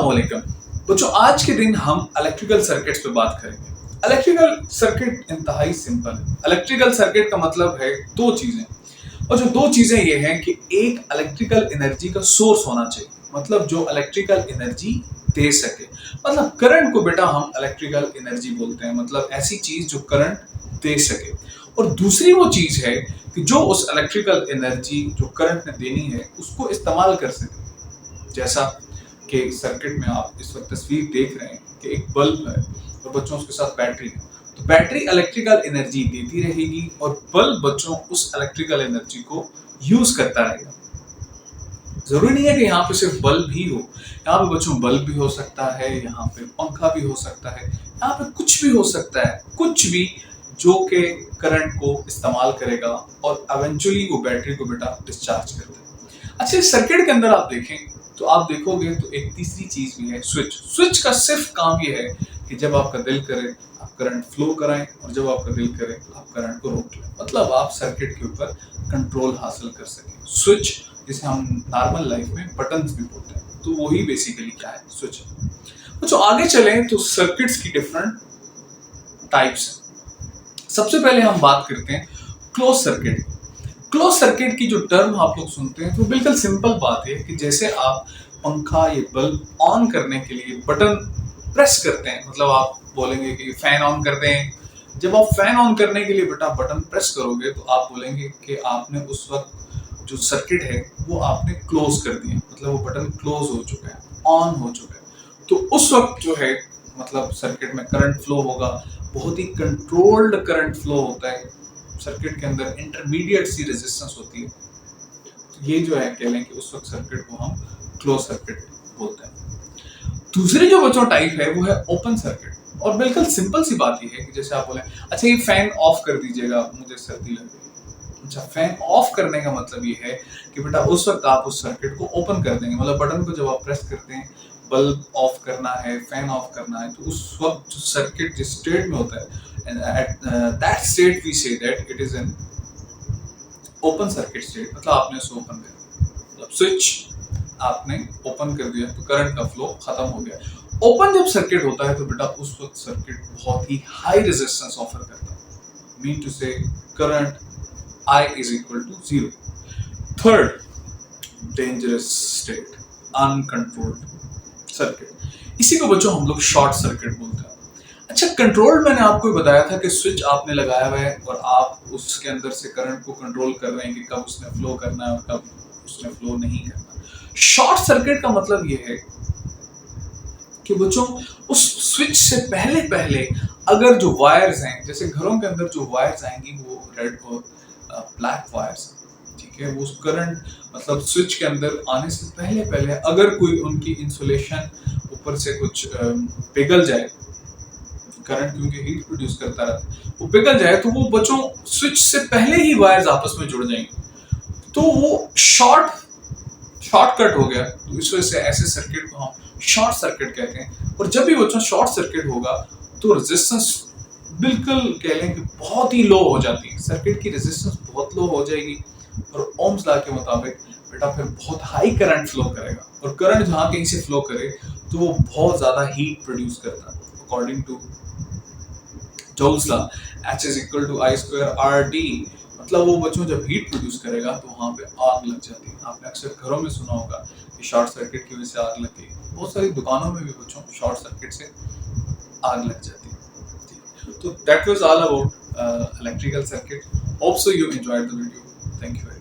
अस्सलामुअलैकुम बच्चों, आज के दिन हम इलेक्ट्रिकल सर्किट्स पे बात करेंगे। इलेक्ट्रिकल सर्किट इंतहाई सिंपल है। इलेक्ट्रिकल सर्किट का मतलब है दो चीजें, और जो दो चीजें ये हैं कि एक इलेक्ट्रिकल एनर्जी का सोर्स होना चाहिए, मतलब जो इलेक्ट्रिकल एनर्जी दे सके। मतलब करंट को बेटा हम इलेक्ट्रिकल एनर्जी बोलते हैं, मतलब ऐसी चीज जो करंट दे सके। और दूसरी वो चीज है कि जो उस इलेक्ट्रिकल एनर्जी जो करंट ने देनी है उसको इस्तेमाल कर सके। जैसा कि सर्किट में आप इस वक्त तस्वीर देख रहे हैं कि एक बल्ब है और बच्चों उसके साथ बैटरी है, तो बैटरी इलेक्ट्रिकल एनर्जी देती रहेगी और बल्ब बच्चों उस इलेक्ट्रिकल एनर्जी को यूज करता रहेगा। जरूरी नहीं है कि यहाँ पे सिर्फ बल्ब ही हो, यहाँ पे बच्चों बल्ब भी हो सकता है, यहाँ पे पंखा भी हो सकता है, यहाँ पे कुछ भी हो सकता है, कुछ भी जो कि करंट को इस्तेमाल करेगा और एवेंचुअली वो बैटरी को बेटा डिस्चार्ज करता है। अच्छा, इस सर्किट के अंदर आप देखें तो आप देखोगे तो एक तीसरी चीज भी है, स्विच। स्विच का सिर्फ काम ये है कि जब आपका दिल करे आप करंट फ्लो कराएं और जब आपका दिल करे आप करंट को रोक लें, मतलब आप सर्किट के ऊपर कंट्रोल हासिल कर सकें। स्विच जिसे हम नॉर्मल लाइफ में बटन्स भी बोलते हैं, तो वही बेसिकली क्या है, स्विच। तो आगे चलें तो सर्किट्स की डिफरेंट टाइप्स हैं। सबसे पहले हम बात करते हैं क्लोज सर्किट। क्लोज सर्किट की जो टर्म आप लोग सुनते हैं तो बिल्कुल सिंपल बात है कि जैसे आप पंखा या बल्ब ऑन करने के लिए बटन प्रेस करते हैं, मतलब आप बोलेंगे कि फैन ऑन कर दें। जब आप फैन ऑन करने के लिए बेटा बटन प्रेस करोगे तो आप बोलेंगे कि आपने उस वक्त जो सर्किट है वो आपने क्लोज कर दिया, मतलब वो बटन क्लोज हो चुका है, ऑन हो चुका है। तो उस वक्त जो है मतलब सर्किट में करंट फ्लो होगा, बहुत ही कंट्रोल्ड करंट फ्लो होता है। सर्किट के अंदर इंटरमीडिएट सी रेजिस्टेंस होती है, तो ये जो है कह लें कि उस वक्त सर्किट को हम क्लोज सर्किट बोलते हैं। दूसरी जो बच्चों टाइप है वो है ओपन सर्किट। और बिल्कुल सिंपल सी बात ये है कि जैसे आप बोले अच्छा ये फैन ऑफ कर दीजिएगा, मुझे सर्दी लग रही है। अच्छा, फैन ऑफ करने का मतलब ये है कि बेटा उस वक्त आप उस सर्किट को ओपन कर देंगे, मतलब बटन को जब आप प्रेस करते हैं, बल्ब ऑफ करना है, फैन ऑफ करना है, तो उस वक्त जो सर्किट जिस स्टेट में होता है, and at that state we say that it is an open circuit state, मतलब आपने उसे ओपन कर दिया, मतलब स्विच आपने ओपन कर दिया तो करंट का फ्लो खत्म हो गया। ओपन जब सर्किट होता है तो बेटा उस वक्त सर्किट बहुत ही हाई रेजिस्टेंस ऑफर करता है, मीन टू से current I is equal to 0। Third, dangerous state, uncontrolled circuit. इसी को बच्चों हम लोग शॉर्ट सर्किट बोलते हैं। अच्छा, कंट्रोल मैंने आपको बताया था कि स्विच आपने लगाया हुआ है और आप उसके अंदर से करंट को कंट्रोल कर रहे हैं कि कब उसने फ्लो करना है और कब उसने फ्लो नहीं करना। शॉर्ट सर्किट का मतलब ये है कि बच्चों उस स्विच से पहले पहले अगर जो वायर्स हैं, जैसे घरों के अंदर जो वायर्स आएंगी वो रेड और ब्लैक वायर्स, ठीक है, वो करंट मतलब स्विच के अंदर आने से पहले पहले अगर कोई उनकी इंसुलेशन ऊपर से कुछ पिघल जाए, करंट क्योंकि हीट प्रोड्यूस करता रहता है, वो पिघल जाए तो वो बच्चों स्विच से पहले ही वायर्स आपस में जुड़ जाएंगे, तो वो शॉर्टकट हो गया। तो इस वजह से ऐसे सर्किट को हम शॉर्ट सर्किट कहते हैं। और जब भी बच्चों शॉर्ट सर्किट होगा तो रेजिस्टेंस बिल्कुल कह लें कि बहुत ही लो हो जाती है, सर्किट की रेजिस्टेंस बहुत लो हो जाएगी और ओम्स लॉ के मुताबिक बेटा फिर बहुत हाई करंट फ्लो करेगा, और करंट जहाँ कहीं से फ्लो करे तो वो बहुत ज्यादा हीट प्रोड्यूस करता है। According to Joule's law, H is equal to I square RT, मतलब वो बच्चों जब हीट प्रोड्यूस करेगा तो वहाँ पे आग लग जाती है। आपने अक्सर घरों में सुना होगा कि शॉर्ट सर्किट की वजह से आग लगती है, बहुत सारी दुकानों में भी बच्चों शॉर्ट सर्किट से आग लग जाती है। तो that was all about electrical circuit. Hope so you enjoyed the video. Thank you.